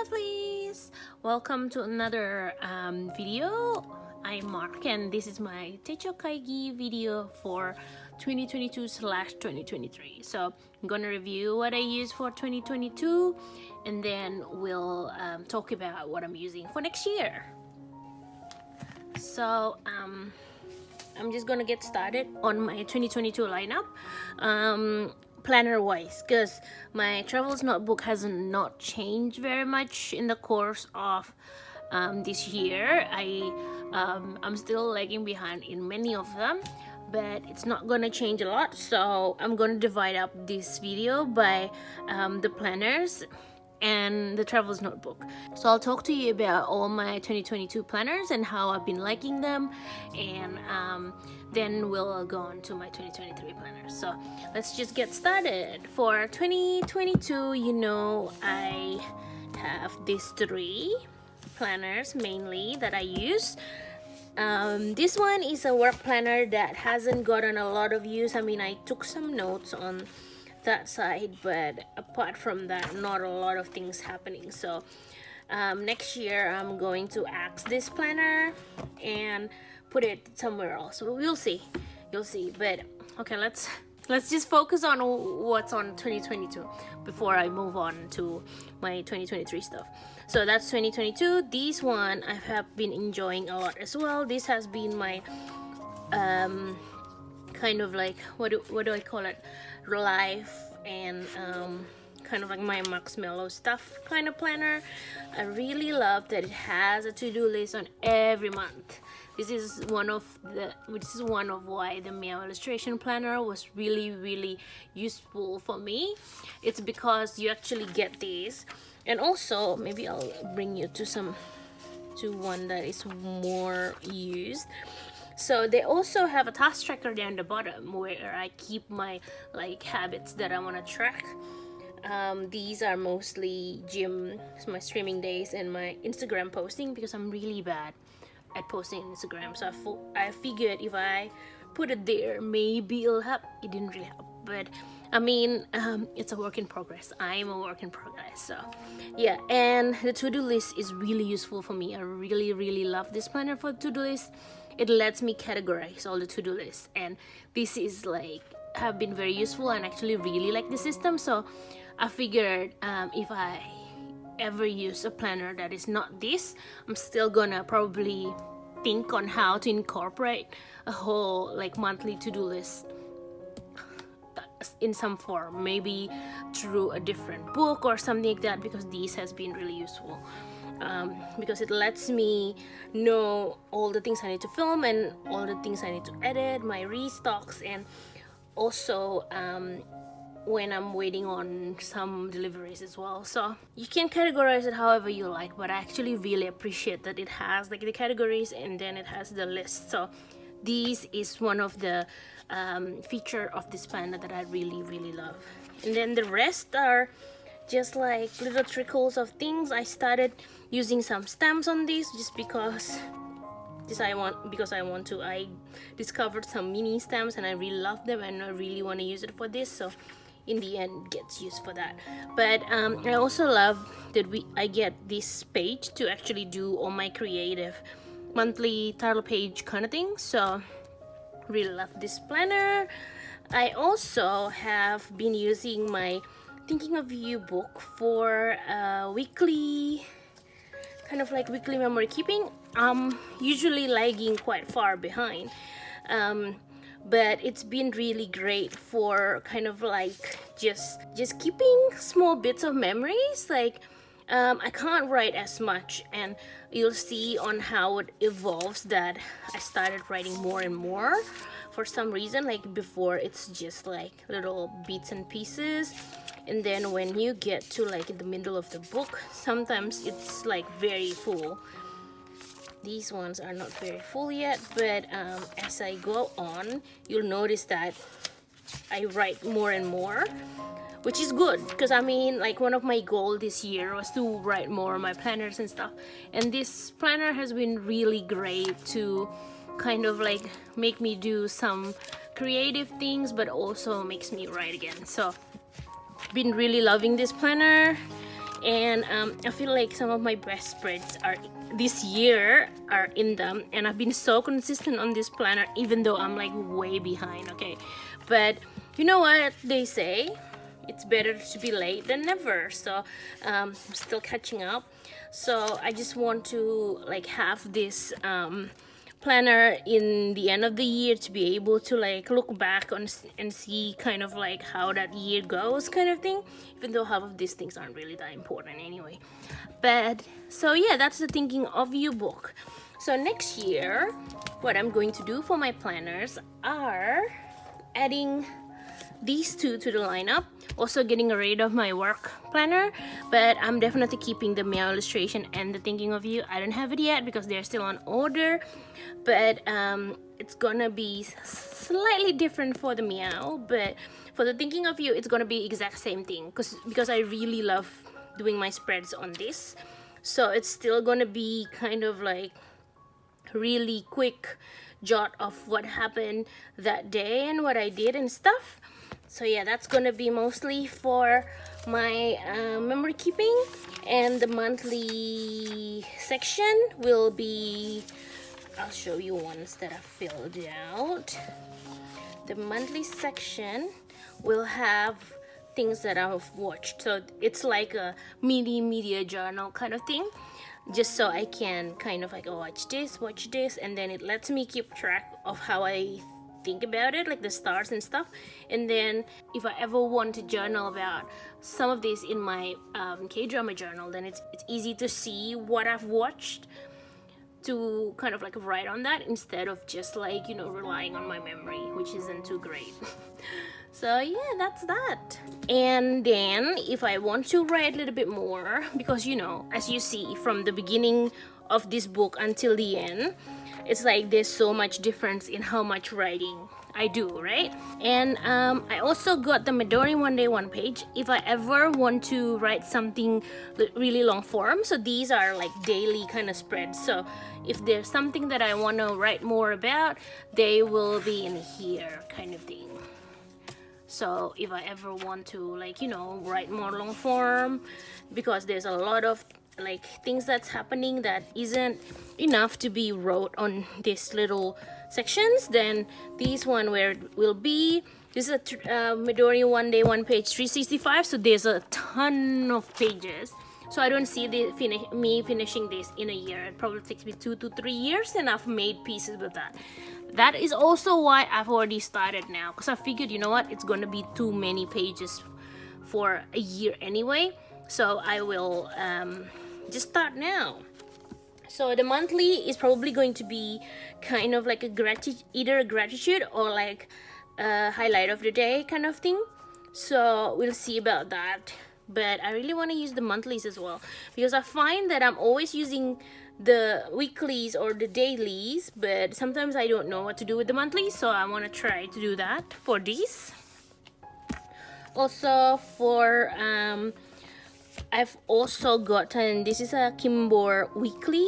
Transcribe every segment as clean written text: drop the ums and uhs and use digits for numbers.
lovelies, welcome to another video. I'm Mark and this is my TECHO KAIGI video for 2022/2023. So I'm gonna review what I use for 2022 and then we'll talk about what I'm using for next year. So I'm just gonna get started on my 2022 lineup. Planner wise, because my travels notebook has not changed very much in the course of this year. I'm still lagging behind in many of them, but it's not gonna change a lot, so I'm gonna divide up this video by the planners and the travels notebook. So I'll talk to you about all my 2022 planners and how I've been liking them, and then we'll go on to my 2023 planners. So let's just get started. For 2022, you know, I have these three planners mainly that I use. This one is a work planner that hasn't gotten a lot of use. I mean, I took some notes on that side, but apart from that, not a lot of things happening. So next year I'm going to axe this planner and put it somewhere else. We'll see, you'll see. But okay, let's just focus on what's on 2022 before I move on to my 2023 stuff. So that's 2022. This one I have been enjoying a lot as well. This has been my kind of like what do I call it, life and kind of like my marcsmellow stuff kind of planner. I really love that it has a to-do list on every month. This is one of why the Meow illustration planner was really useful for me. It's because you actually get these, and also maybe I'll bring you to one that is more used. So they also have a task tracker down the bottom where I keep my like habits that I want to track. These are mostly gym, my streaming days, and my Instagram posting, because I'm really bad at posting on Instagram. So I figured if I put it there, maybe it'll help. It didn't really help, but I mean, it's a work in progress. I'm a work in progress. So yeah, and the to-do list is really useful for me. I really love this planner for to-do list. It lets me categorize all the to-do lists, and this is like have been very useful, and actually really like the system. So I figured if I ever use a planner that is not this, I'm still gonna probably think on how to incorporate a whole like monthly to-do list in some form, maybe through a different book or something like that, because this has been really useful. Because it lets me know all the things I need to film and all the things I need to edit, my restocks, and also when I'm waiting on some deliveries as well. So you can categorize it however you like, but I actually really appreciate that it has like the categories and then it has the list. So this is one of the feature of this planner that I really love. And then the rest are just like little trickles of things. I started using some stamps on this just because I discovered some mini stamps and I really love them and I really want to use it for this. So in the end it gets used for that. But I also love that I get this page to actually do all my creative monthly title page kind of thing. So really love this planner. I also have been using my Thinking of You book for weekly memory keeping. I'm usually lagging quite far behind, but it's been really great for kind of like just keeping small bits of memories. Like I can't write as much, and you'll see on how it evolves that I started writing more and more for some reason. Like before it's just like little bits and pieces, and then when you get to like in the middle of the book, sometimes it's like very full. These ones are not very full yet, but as I go on, you'll notice that I write more and more, which is good, because I mean, like one of my goals this year was to write more on my planners and stuff, and this planner has been really great to kind of like make me do some creative things, but also makes me write again. So been really loving this planner. and I feel like some of my best spreads are this year are in them, and I've been so consistent on this planner even though I'm like way behind. Okay, but you know what they say, it's better to be late than never. So I'm still catching up. So I just want to like have this planner in the end of the year to be able to like look back on and see kind of like how that year goes, kind of thing, even though half of these things aren't really that important anyway. But so yeah, that's the thinking of you book. So next year what I'm going to do for my planners are adding these two to the lineup, also getting rid of my work planner, but I'm definitely keeping the meow illustration and the thinking of you. I don't have it yet because they're still on order, but it's gonna be slightly different for the meow, but for the thinking of you it's gonna be exact same thing because I really love doing my spreads on this. So it's still gonna be kind of like really quick jot of what happened that day and what I did and stuff. So yeah, that's gonna be mostly for my memory keeping, and the monthly section will be, I'll show you ones that I filled out. The monthly section will have things that I've watched, so it's like a mini media journal kind of thing, just so I can kind of like watch this, and then it lets me keep track of how I think about it, like the stars and stuff. And then if I ever want to journal about some of this in my K-drama journal, then it's easy to see what I've watched to kind of like write on that instead of just like, you know, relying on my memory, which isn't too great. So yeah, that's that. And then if I want to write a little bit more, because you know, as you see from the beginning of this book until the end, it's like there's so much difference in how much writing I do, right? And I also got the Midori One Day One Page if I ever want to write something really long form. So these are like daily kind of spreads. So if there's something that I want to write more about, they will be in here, kind of thing. So if I ever want to, like, you know, write more long form, because there's a lot of like things that's happening that isn't enough to be wrote on these little sections, then this one where it will be. This is a Midori One Day One Page 365, so there's a ton of pages. So I don't see me finishing this in a year. It probably takes me 2 to 3 years, and I've made pieces with that. That is also why I've already started now, because I figured, you know what, it's gonna be too many pages for a year anyway. So I will just start now. So the monthly is probably going to be kind of like either a gratitude or like a highlight of the day kind of thing. So we'll see about that. But I really want to use the monthlies as well, because I find that I'm always using the weeklies or the dailies, but sometimes I don't know what to do with the monthlies, so I want to try to do that for these. Also for I've also gotten, this is a Kimbor weekly.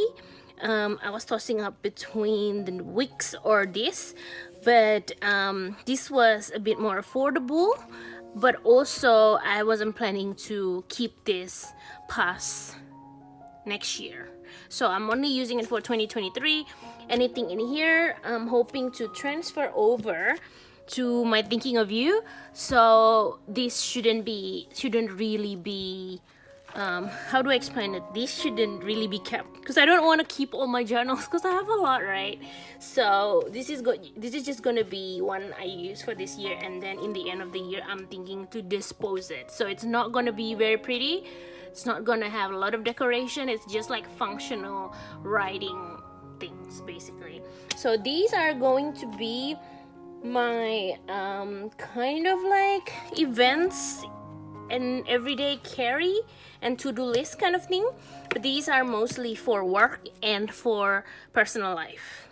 I was tossing up between the weeks or this, but this was a bit more affordable, but also I wasn't planning to keep this past next year. So I'm only using it for 2023. Anything in here I'm hoping to transfer over to my thinking of you. So this shouldn't really be how do I explain it? This shouldn't really be kept, because I don't want to keep all my journals because I have a lot, right? So this is just gonna be one I use for this year, and then in the end of the year I'm thinking to dispose it. So it's not gonna be very pretty, it's not gonna have a lot of decoration, it's just like functional writing things basically. So these are going to be my kind of like events and everyday carry and to-do list kind of thing, but these are mostly for work and for personal life.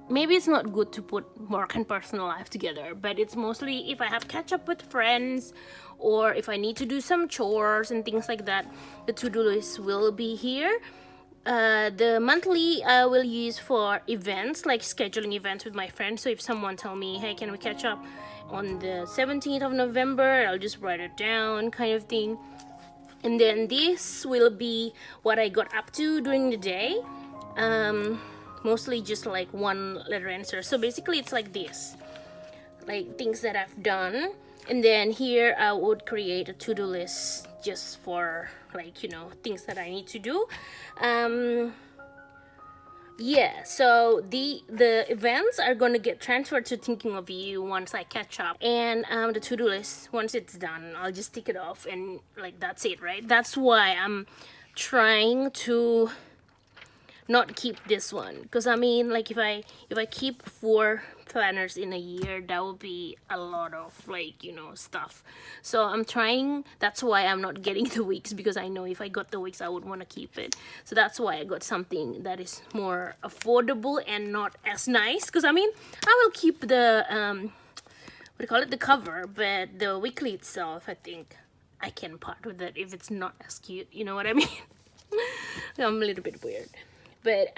Maybe it's not good to put work and personal life together, but it's mostly if I have catch up with friends or if I need to do some chores and things like that, the to-do list will be here. The monthly I will use for events, like scheduling events with my friends. So if someone tell me, hey, can we catch up on the 17th of November, I'll just write it down kind of thing. And then this will be what I got up to during the day. Mostly just like one letter answer. So basically it's like this, like things that I've done. And then here I would create a to-do list just for like, you know, things that I need to do. Yeah, so the events are gonna get transferred to thinking of you once I catch up, and the to-do list, once it's done, I'll just tick it off, and like that's it, right? That's why I'm trying to not keep this one, because I mean, like if I keep 4 planners in a year, that would be a lot of like, you know, stuff. So I'm trying, that's why I'm not getting the weeks, because I know if I got the weeks I would want to keep it. So that's why I got something that is more affordable and not as nice, because I mean, I will keep the what do you call it, the cover, but the weekly itself, I think I can part with it if it's not as cute, you know what I mean? I'm a little bit weird. But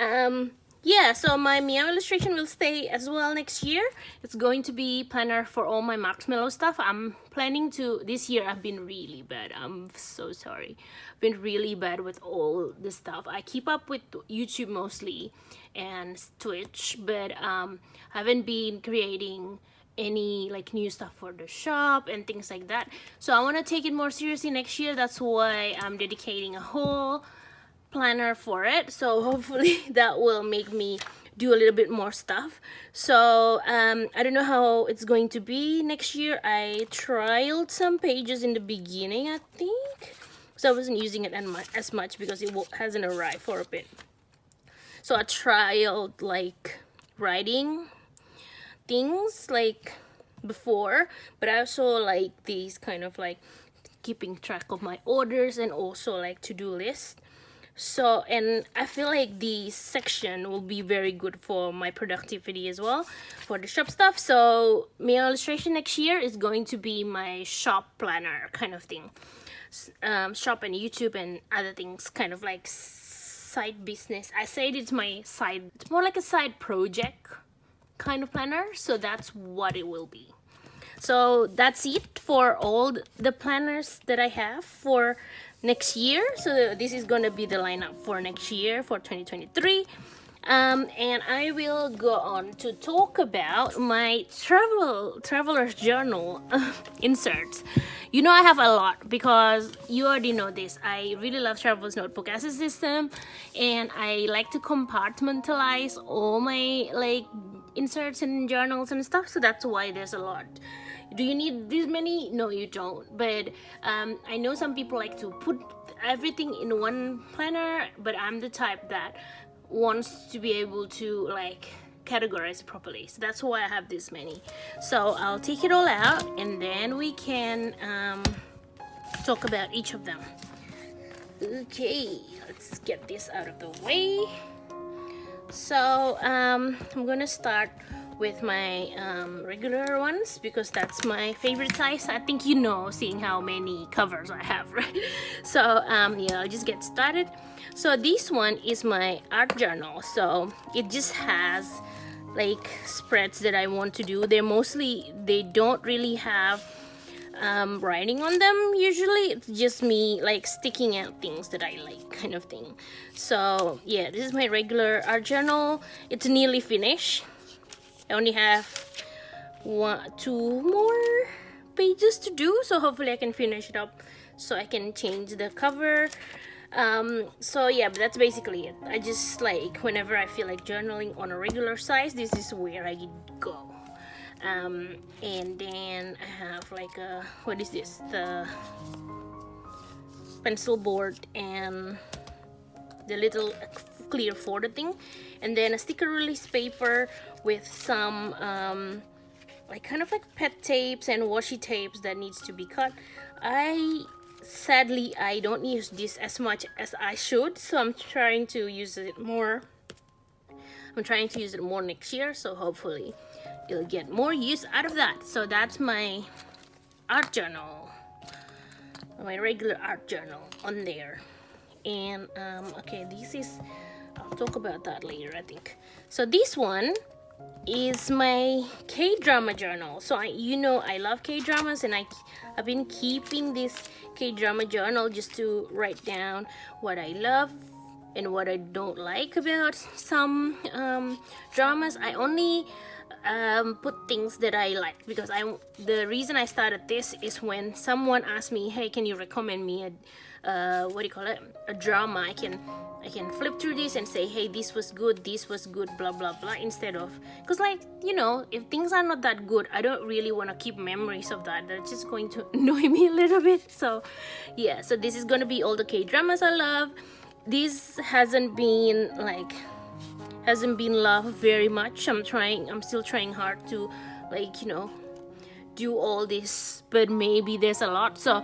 yeah, so my meow illustration will stay as well next year. It's going to be planner for all my marcsmellow stuff. I'm planning to, this year I've been really bad. I'm so sorry. I've been really bad with all this stuff. I keep up with YouTube mostly and Twitch, but haven't been creating any like new stuff for the shop and things like that. So I want to take it more seriously next year. That's why I'm dedicating a whole planner for it, so hopefully that will make me do a little bit more stuff. So I don't know how it's going to be next year. I trialed some pages in the beginning, I think, so I wasn't using it as much because it hasn't arrived for a bit. So I trialed like writing things like before, but I also like these kind of like keeping track of my orders and also like to-do list. So, and I feel like the section will be very good for my productivity as well for the shop stuff. So my illustration next year is going to be my shop planner kind of thing. Shop and YouTube and other things, kind of like side business. I said it's my side, it's more like a side project kind of planner. So that's what it will be. So that's it for all the planners that I have for next year. So this is gonna be the lineup for next year for 2023. And I will go on to talk about my traveler's journal inserts. You know, I have a lot because you already know this. I really love Traveler's Notebook as a system, and I like to compartmentalize all my like inserts and journals and stuff. So that's why there's a lot. Do you need this many? No, you don't. But I know some people like to put everything in one planner, but I'm the type that wants to be able to like categorize it properly. So that's why I have this many. So I'll take it all out and then we can talk about each of them. Okay, let's get this out of the way. So I'm gonna start with my regular ones because that's my favorite size. I think you know, seeing how many covers I have, right? So yeah, I'll just get started. So this one is my art journal. So it just has like spreads that I want to do. They don't really have writing on them usually. It's just me like sticking out things that I like, kind of thing. So yeah, this is my regular art journal. It's nearly finished. I only have 2 more pages to do, so hopefully I can finish it up so I can change the cover. So yeah, but that's basically it. I just like, whenever I feel like journaling on a regular size, this is where I go. And then I have like a, what is this, the pencil board and the little clear folder thing, and then a sticker release paper with some like kind of like pet tapes and washi tapes that needs to be cut. Sadly I don't use this as much as I should, so I'm trying to use it more. I'm trying to use it more next year, so hopefully you'll get more use out of that. So that's my art journal, my regular art journal on there. And okay, this is, I'll talk about that later, I think. So this one is my K-drama journal. So I love K-dramas, and I've been keeping this K-drama journal just to write down what I love and what I don't like about some dramas. I only put things that I like, because the reason I started this is when someone asked me, hey, can you recommend me a a drama. I can flip through this and say, hey, this was good, blah blah blah, instead of, because if things are not that good, I don't really want to keep memories of that. They're just going to annoy me a little bit. So yeah, so this is gonna be all the K-dramas I love. This hasn't been loved very much. I'm still trying hard to do all this, but maybe there's a lot. So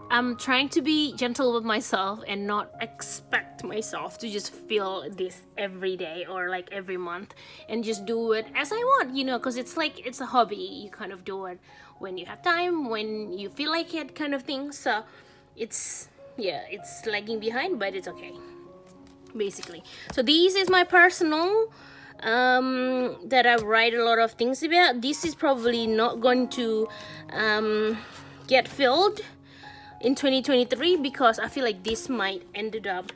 I'm trying to be gentle with myself and not expect myself to just feel this every day or like every month, and just do it as I want, because it's a hobby. You kind of do it when you have time, when you feel like it, kind of thing. So it's lagging behind, but it's okay, basically. So this is my personal that I write a lot of things about. This is probably not going to get filled in 2023, because I feel like this might ended up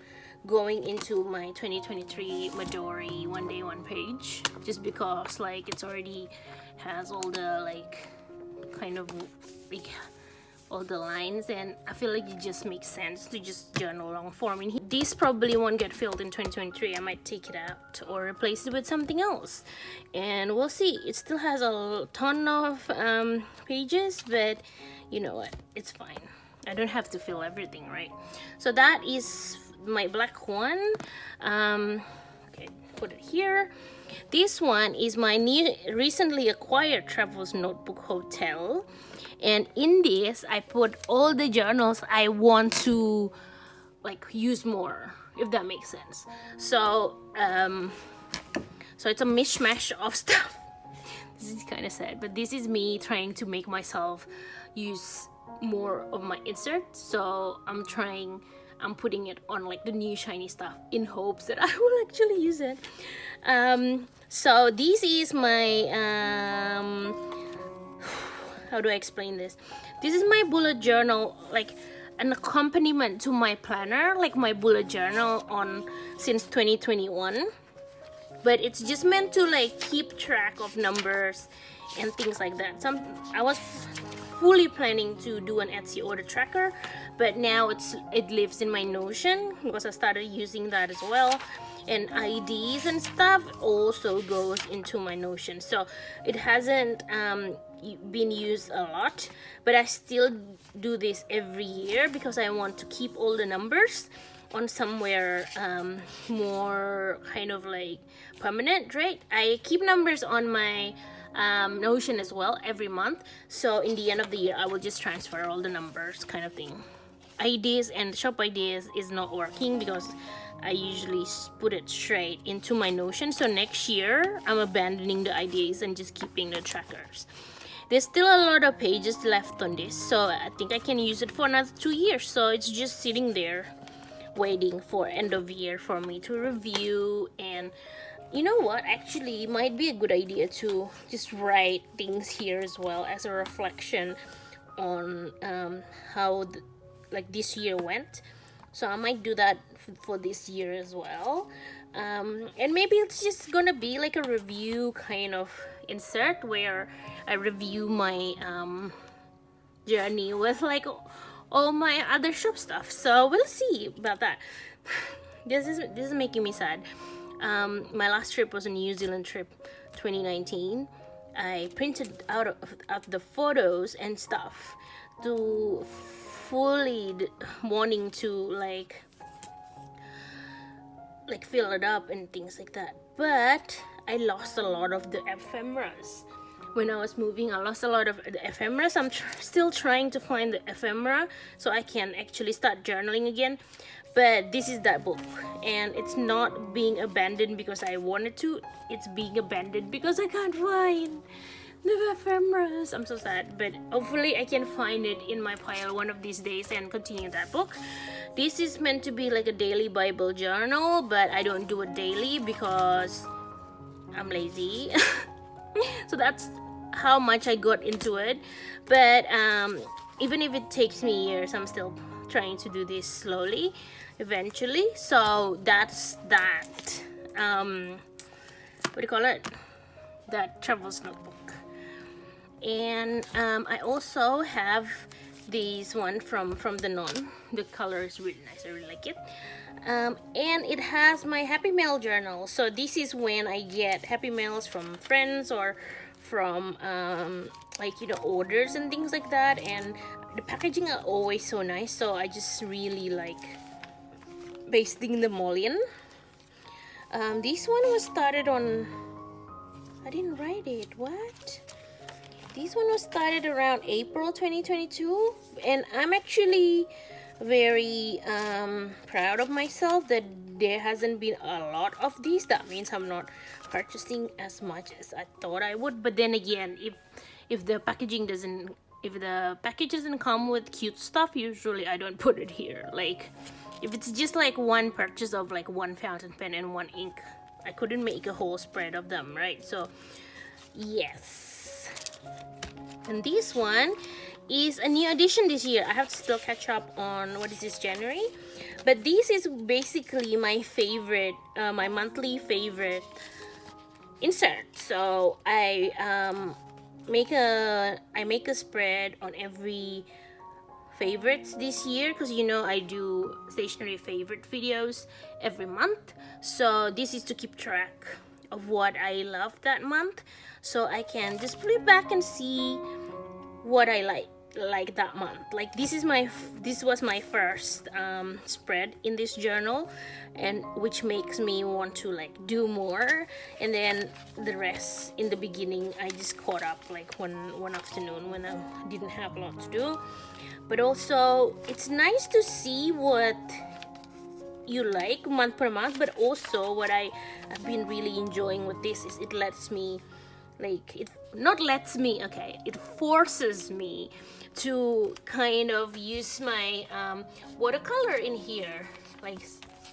going into my 2023 Midori one day one page, just because it's already has all the all the lines, and I feel like it just makes sense to just journal long form in here. This probably won't get filled in 2023. I might take it out or replace it with something else, and we'll see. It still has a ton of pages, but you know what, it's fine. I don't have to fill everything, right? So that is my black one. Okay, put it here. This one is my recently acquired Travels Notebook Hotel, and in this I put all the journals I want to use more, if that makes sense. So so it's a mishmash of stuff. This is kind of sad, but this is me trying to make myself use more of my inserts. So I'm putting it on the new shiny stuff in hopes that I will actually use it. So this is my how do I explain this? This is my bullet journal, an accompaniment to my planner, my bullet journal since 2021. But it's just meant to keep track of numbers and things like that. I was fully planning to do an Etsy order tracker, but now it lives in my Notion, because I started using that as well, and IDs and stuff also goes into my Notion. So it hasn't been used a lot, but I still do this every year because I want to keep all the numbers on somewhere more permanent, right? I keep numbers on my Notion as well every month, so in the end of the year I will just transfer all the numbers, kind of thing. Ideas and shop ideas is not working because I usually put it straight into my Notion. So next year I'm abandoning the ideas and just keeping the trackers. There's still a lot of pages left on this, so I think I can use it for another 2 years. So it's just sitting there waiting for end of year for me to review. And you know what, actually it might be a good idea to just write things here as well as a reflection on how this year went. So I might do that for this year as well. And maybe it's just gonna be a review kind of insert where I review my journey with all my other shop stuff. So we'll see about that. This is making me sad. My last trip was a New Zealand trip, 2019. I printed out the photos and stuff to fully wanting to fill it up and things like that. But I lost a lot of the ephemeras. When I was moving, I lost a lot of the ephemeras. I'm still trying to find the ephemera so I can actually start journaling again. But this is that book, and it's not being abandoned because I wanted to. It's being abandoned because I can't find the ephemeras. I'm so sad, but hopefully I can find it in my pile one of these days and continue that book. This is meant to be a daily Bible journal, but I don't do it daily because I'm lazy. So that's how much I got into it. But even if it takes me years, I'm still trying to do this slowly eventually. So that's that. What do you call it? That travel's notebook. And I also have this one from the Non. The color is really nice. I really like it. And it has my happy mail journal. So this is when I get happy mails from friends or from like, you know, orders and things like that. And the packaging are always so nice. So I just really like pasting them all in. This one was started on, I didn't write it, what? This one was started around April 2022, and I'm actually very proud of myself that there hasn't been a lot of these. That means I'm not purchasing as much as I thought I would. But then again, if the packaging doesn't, if the package doesn't come with cute stuff, usually I don't put it here. Like if it's just like one purchase of like one fountain pen and one ink, I couldn't make a whole spread of them, right? So yes. And this one is a new addition this year. I have to still catch up on, what is this, January? But this is basically my favorite, my monthly favorite insert. So I make a spread on every favorites this year, because you know I do stationery favorite videos every month. So this is to keep track of what I love that month, so I can just flip back and see what I like that month. Like this was my first spread in this journal, and which makes me want to like do more. And then the rest in the beginning I just caught up like one afternoon when I didn't have a lot to do. But also it's nice to see what you like month per month. But also what I've been really enjoying with this is it lets me, like, it not lets me, okay, it forces me to kind of use my watercolor in here. Like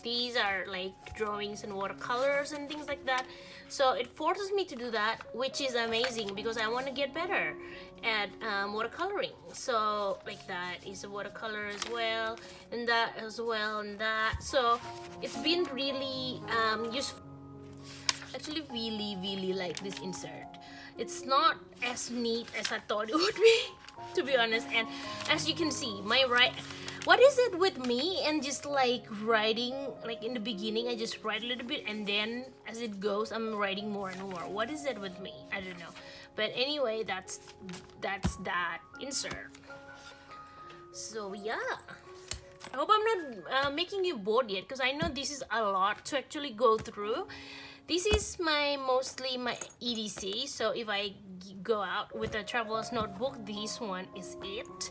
these are like drawings and watercolors and things like that, so it forces me to do that, which is amazing because I want to get better at watercoloring. So like that is a watercolor as well, and that as well, and that. So it's been really useful. Actually really like this insert. It's not as neat as I thought it would be, to be honest. And as you can see, what is it with me and just like writing, like in the beginning I just write a little bit, and then as it goes I'm writing more and more. What is it with me? I don't know. But anyway, that's that insert. So yeah, I hope I'm not making you bored yet, because I know this is a lot to actually go through. This is mostly my EDC, so if I go out with a traveler's notebook, this one is it.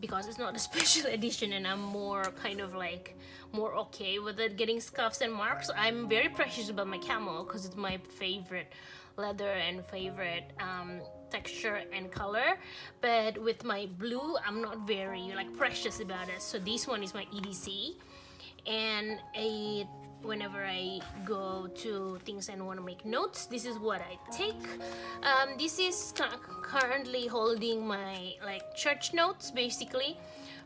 Because it's not a special edition and I'm more kind of like more okay with it getting scuffs and marks. I'm very precious about my camel because it's my favorite leather and favorite texture and color. But with my blue, I'm not very like precious about it. So this one is my EDC, and whenever I go to things and want to make notes, this is what I take. This is currently holding my like church notes, basically,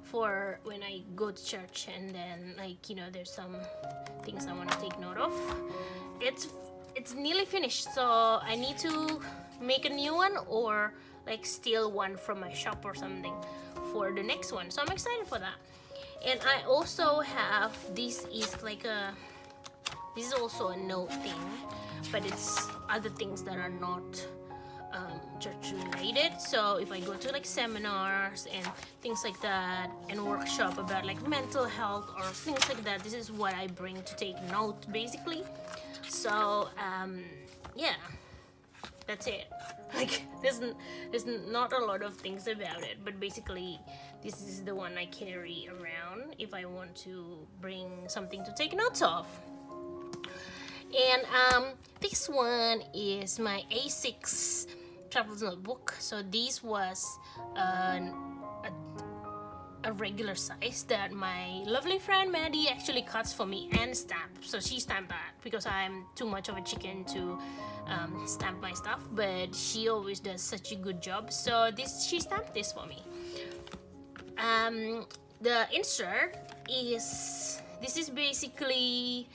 for when I go to church, and then like, you know, there's some things I want to take note of. It's nearly finished, so I need to make a new one or like steal one from my shop or something for the next one. So I'm excited for that. And I also have, this is also a note thing, but it's other things that are not church related. So if I go to like seminars and things like that and workshop about like mental health or things like that, this is what I bring to take note, basically. So yeah, that's it. Like there's not a lot of things about it, but basically this is the one I carry around if I want to bring something to take notes of. And this one is my A6 travel notebook. So this was a a regular size that my lovely friend Maddie actually cuts for me and stamps. So she stamped that because I'm too much of a chicken to stamp my stuff, but she always does such a good job. So she stamped this for me. The insert is, this is basically,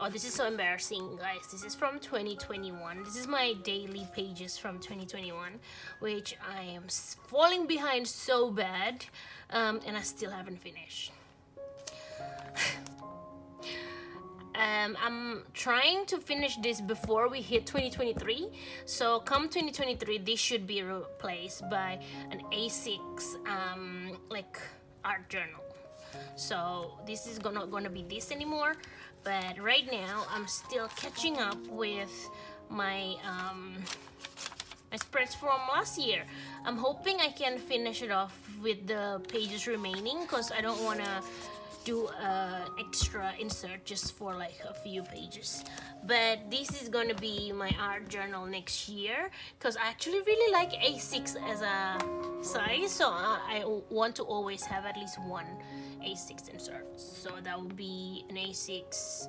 oh, this is so embarrassing, guys. This is from 2021. This is my daily pages from 2021, which I am falling behind so bad, and I still haven't finished. I'm trying to finish this before we hit 2023. So come 2023, this should be replaced by an A6 like art journal. So this is not gonna be this anymore, but right now I'm still catching up with my my spreads from last year. I'm hoping I can finish it off with the pages remaining, because I don't want to do an extra insert just for like a few pages. But this is gonna be my art journal next year, because I actually really like A6 as a size, so I want to always have at least one A6 insert. So that will be an A6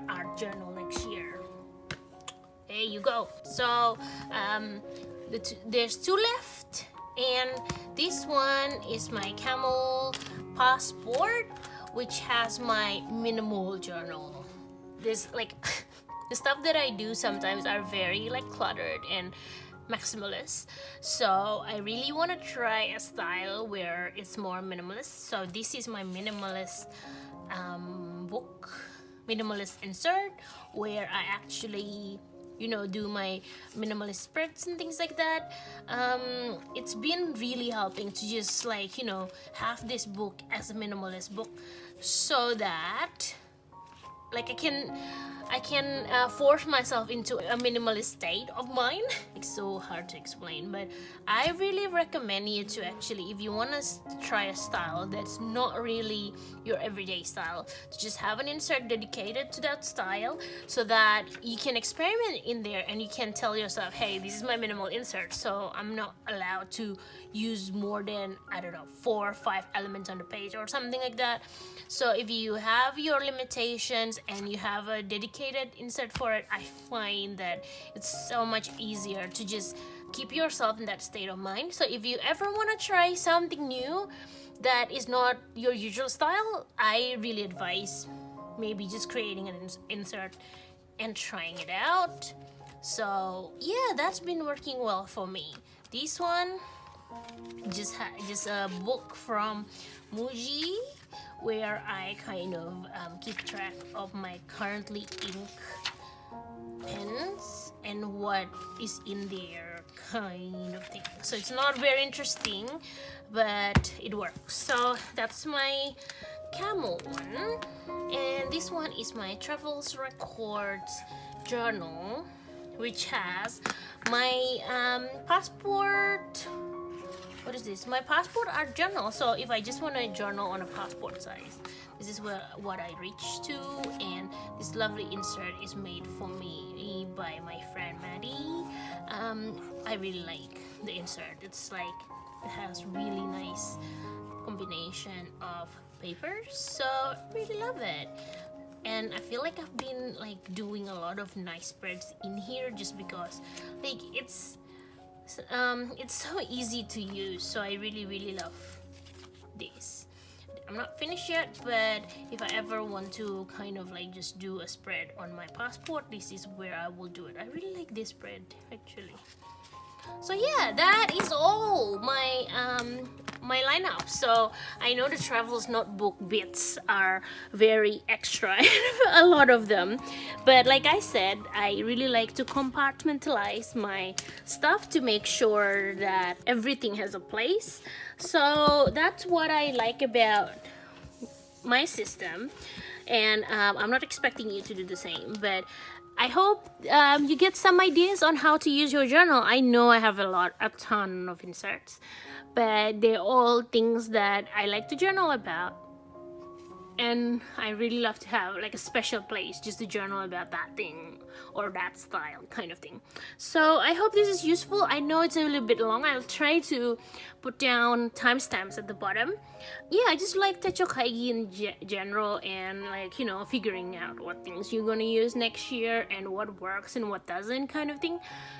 art journal next year. There you go. So there's 2 left, and this one is my camel passport, which has my minimal journal. This like the stuff that I do sometimes are very like cluttered and maximalist, so I really want to try a style where it's more minimalist. So this is my minimalist book, minimalist insert, where I actually, you know, do my minimalist spreads and things like that. It's been really helping to just like, you know, have this book as a minimalist book, so that like I can force myself into a minimalist state of mind. It's so hard to explain, but I really recommend you to actually, if you want to try a style that's not really your everyday style, to just have an insert dedicated to that style, so that you can experiment in there and you can tell yourself, hey, this is my minimal insert, so I'm not allowed to use more than, I don't know, 4 or 5 elements on the page or something like that. So if you have your limitations and you have a dedicated insert for it, I find that it's so much easier to just keep yourself in that state of mind. So if you ever want to try something new that is not your usual style, I really advise maybe just creating an insert and trying it out. So yeah, that's been working well for me. This one just a book from Muji, where I kind of keep track of my currently ink pens and what is in there, kind of thing. So it's not very interesting, but it works. So that's my camel one, and this one is my travels records journal, which has my passport. What is this? My passport art journal. So if I just want to journal on a passport size, this is what I reach to. And this lovely insert is made for me by my friend Maddie. I really like the insert. It's like, it has really nice combination of papers, so I really love it. And I feel like I've been like doing a lot of nice spreads in here, just because like it's so easy to use. So I really love this. I'm not finished yet, but if I ever want to kind of like just do a spread on my passport, this is where I will do it. I really like this spread actually. So yeah, that is all my my lineup. So I know the Travels notebook bits are very extra, a lot of them, but like I said, I really like to compartmentalize my stuff to make sure that everything has a place. So that's what I like about my system, and I'm not expecting you to do the same, but I hope you get some ideas on how to use your journal. I know I have a ton of inserts, but they're all things that I like to journal about. and I really love to have like a special place just to journal about that thing or that style kind of thing. So I hope this is useful. I know it's a little bit long. I'll try to put down timestamps at the bottom. Yeah, I just like TECHO KAIGI in general, and like, you know, figuring out what things you're gonna use next year and what works and what doesn't kind of thing.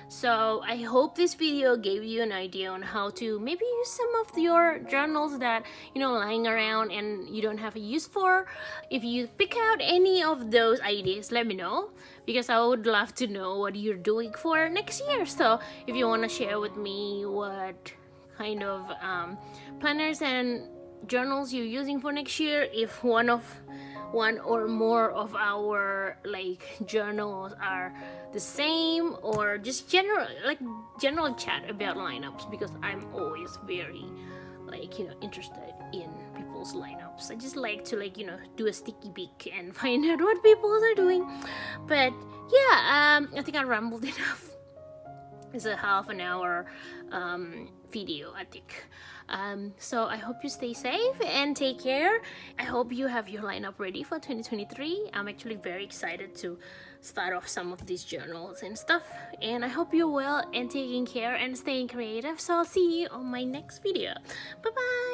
So I hope this video gave you an idea on how to maybe use some of your journals that, you know, lying around and you don't have a use for. If you pick out any of those ideas, let me know, because I would love to know what you're doing for next year. So if you want to share with me what kind of planners and journals you're using for next year, if one or more of our like journals are the same, or just general chat about lineups, because I'm always very like, you know, interested in people's lineups. I just like to, like, you know, do a sticky beak and find out what people are doing. But yeah, I think I rambled enough. It's a half an hour video, I think. So I hope you stay safe and take care. I hope you have your lineup ready for 2023. I'm actually very excited to start off some of these journals and stuff, and I hope you're well and taking care and staying creative. So I'll see you on my next video. Bye bye.